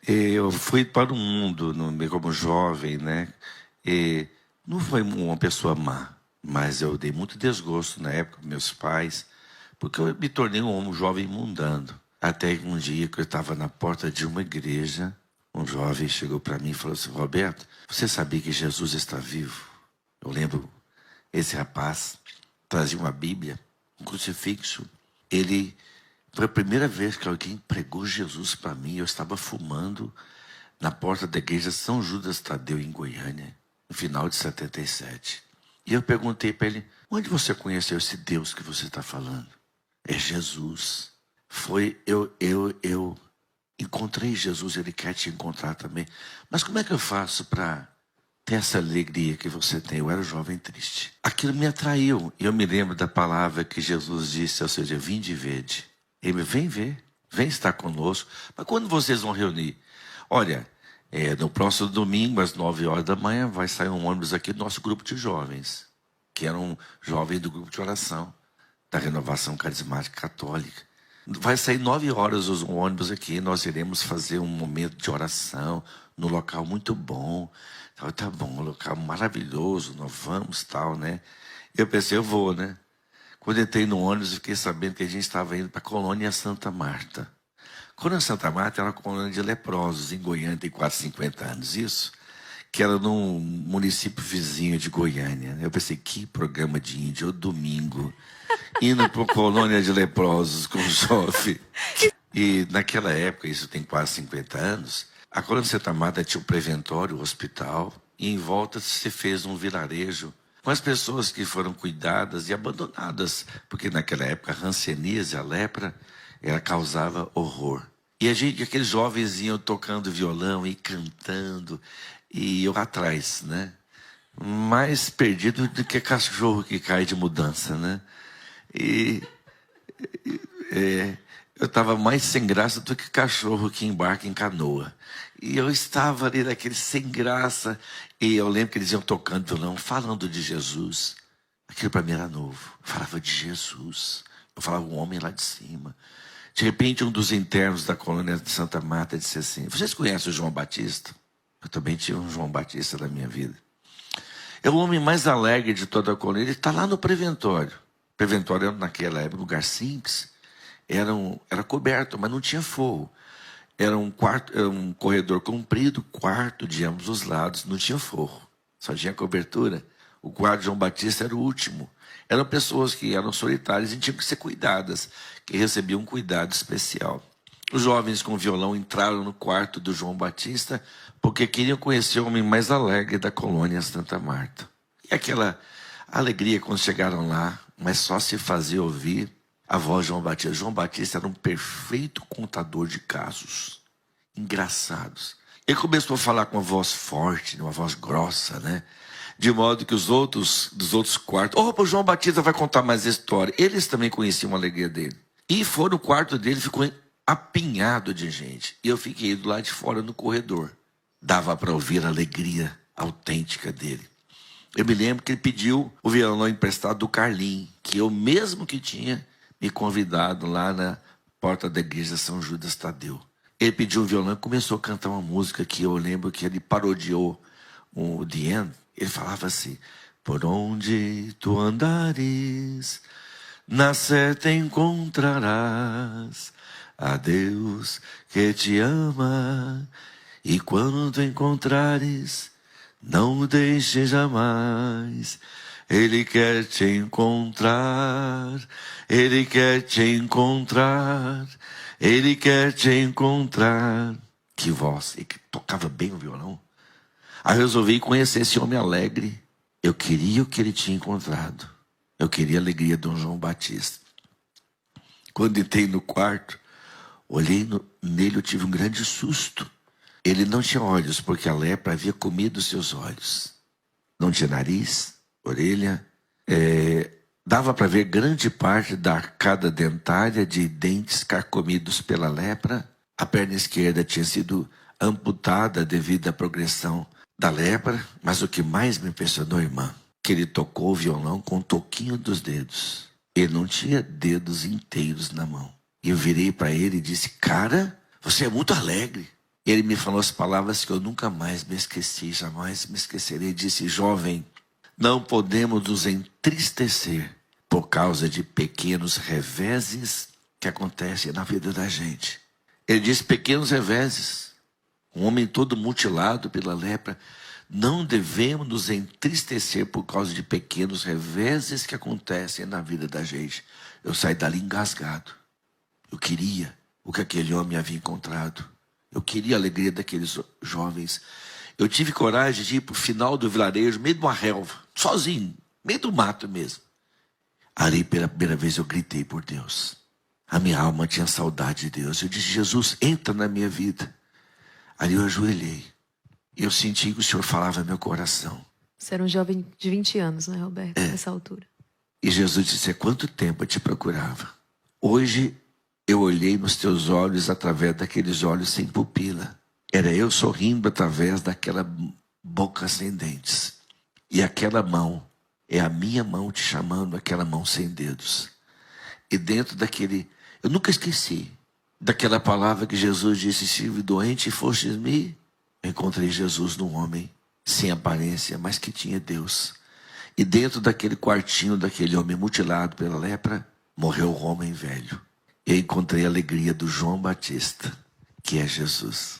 Eu fui para o mundo como jovem, né? E não foi uma pessoa má, mas eu dei muito desgosto na época com meus pais, porque eu me tornei um jovem mundano. Até que um dia que eu estava na porta de uma igreja, um jovem chegou para mim e falou assim: Roberto, você sabia que Jesus está vivo? Eu lembro, esse rapaz trazia uma Bíblia, um crucifixo. Ele Foi a primeira vez que alguém pregou Jesus para mim. Eu estava fumando na porta da igreja São Judas Tadeu, em Goiânia, no final de 77. E eu perguntei para ele: onde você conheceu esse Deus que você está falando? É Jesus. Eu encontrei Jesus, ele quer te encontrar também. Mas como é que eu faço para ter essa alegria que você tem? Eu era jovem triste. Aquilo me atraiu. E eu me lembro da palavra que Jesus disse, ou seja, vinde e vede. Ele: vem ver, vem estar conosco. Mas quando vocês vão reunir? Olha, no próximo domingo, às 9 horas da manhã, vai sair um ônibus aqui do nosso grupo de jovens, que era um jovem do grupo de oração, da Renovação Carismática Católica. Vai sair 9 horas o ônibus aqui, nós iremos fazer um momento de oração, num local muito bom. Tá bom, um local maravilhoso, nós vamos, tal, né? Eu pensei, eu vou, né? Quando entrei no ônibus, eu fiquei sabendo que a gente estava indo para a colônia Santa Marta. A colônia Santa Marta era uma colônia de leprosos, em Goiânia, tem quase 50 anos isso, que era num município vizinho de Goiânia. Eu pensei, que programa de índio, domingo, indo para uma colônia de leprosos com jovem. E naquela época, isso tem quase 50 anos, a colônia Santa Marta tinha um preventório, um hospital, e em volta se fez um vilarejo com as pessoas que foram cuidadas e abandonadas, porque naquela época a hanseníase, a lepra, ela causava horror. E aqueles jovens iam tocando violão e cantando, e eu atrás, né? Mais perdido do que cachorro que cai de mudança, né? Eu estava mais sem graça do que cachorro que embarca em canoa. E eu estava ali naquele sem graça. E eu lembro que eles iam tocando violão, falando de Jesus. Aquilo para mim era novo. Eu falava de Jesus. Eu falava um homem lá de cima. De repente, um dos internos da colônia de Santa Marta disse assim: vocês conhecem o João Batista? Eu também tinha um João Batista na minha vida. É o homem mais alegre de toda a colônia. Ele está lá no preventório. O preventório era, naquela época, um lugar simples. Era coberto, mas não tinha forro. Era um corredor comprido, quarto de ambos os lados, não tinha forro, só tinha cobertura. O quarto de João Batista era o último. Eram pessoas que eram solitárias e tinham que ser cuidadas, que recebiam um cuidado especial. Os jovens com violão entraram no quarto do João Batista porque queriam conhecer o homem mais alegre da colônia Santa Marta. E aquela alegria quando chegaram lá, mas só se fazia ouvir a voz de João Batista. João Batista era um perfeito contador de casos engraçados. Ele começou a falar com uma voz forte, uma voz grossa, né? De modo que dos outros quartos, o João Batista vai contar mais história. Eles também conheciam a alegria dele. E foi no quarto dele, ficou apinhado de gente. E eu fiquei do lado de fora no corredor. Dava para ouvir a alegria autêntica dele. Eu me lembro que ele pediu o violão emprestado do Carlinhos, que eu mesmo que tinha me convidado lá na porta da igreja São Judas Tadeu. Ele pediu um violão e começou a cantar uma música que eu lembro que ele parodiou o The End. Ele falava assim: por onde tu andares, na certa encontrarás a Deus que te ama, e quando encontrares, não o deixes jamais. Ele quer te encontrar, Ele quer te encontrar, Ele quer te encontrar. Que voz, ele tocava bem o violão. Aí eu resolvi conhecer esse homem alegre. Eu queria o que ele tinha encontrado. Eu queria a alegria de um João Batista. Quando entrei no quarto, olhei nele, eu tive um grande susto. Ele não tinha olhos, porque a lepra havia comido seus olhos. Não tinha nariz, orelha. Dava para ver grande parte da arcada dentária de dentes carcomidos pela lepra. A perna esquerda tinha sido amputada devido à progressão da lepra. Mas o que mais me impressionou, irmã, que ele tocou o violão com o toquinho dos dedos. Ele não tinha dedos inteiros na mão. E eu virei para ele e disse: cara, você é muito alegre. Ele me falou as palavras que eu nunca mais me esqueci, jamais me esquecerei. Disse: jovem, não podemos nos entristecer por causa de pequenos reveses que acontecem na vida da gente. Ele disse: pequenos reveses. Um homem todo mutilado pela lepra. Não devemos nos entristecer por causa de pequenos reveses que acontecem na vida da gente. Eu saí dali engasgado. Eu queria o que aquele homem havia encontrado. Eu queria a alegria daqueles jovens. Eu tive coragem de ir para o final do vilarejo, meio de uma relva, sozinho, meio do mato mesmo. Ali, pela primeira vez, eu gritei por Deus. A minha alma tinha saudade de Deus. Eu disse: Jesus, entra na minha vida. Ali eu ajoelhei. E eu senti que o Senhor falava no meu coração. Você era um jovem de 20 anos, né, Roberto? Nessa altura. E Jesus disse: há quanto tempo eu te procurava? Hoje eu olhei nos teus olhos através daqueles olhos sem pupila. Era eu sorrindo através daquela boca sem dentes. E aquela mão é a minha mão te chamando, aquela mão sem dedos. E dentro daquele... Eu nunca esqueci daquela palavra que Jesus disse: se doente fostes me... Eu encontrei Jesus num homem sem aparência, mas que tinha Deus. E dentro daquele quartinho daquele homem mutilado pela lepra, morreu o homem velho. Eu encontrei a alegria do João Batista, que é Jesus.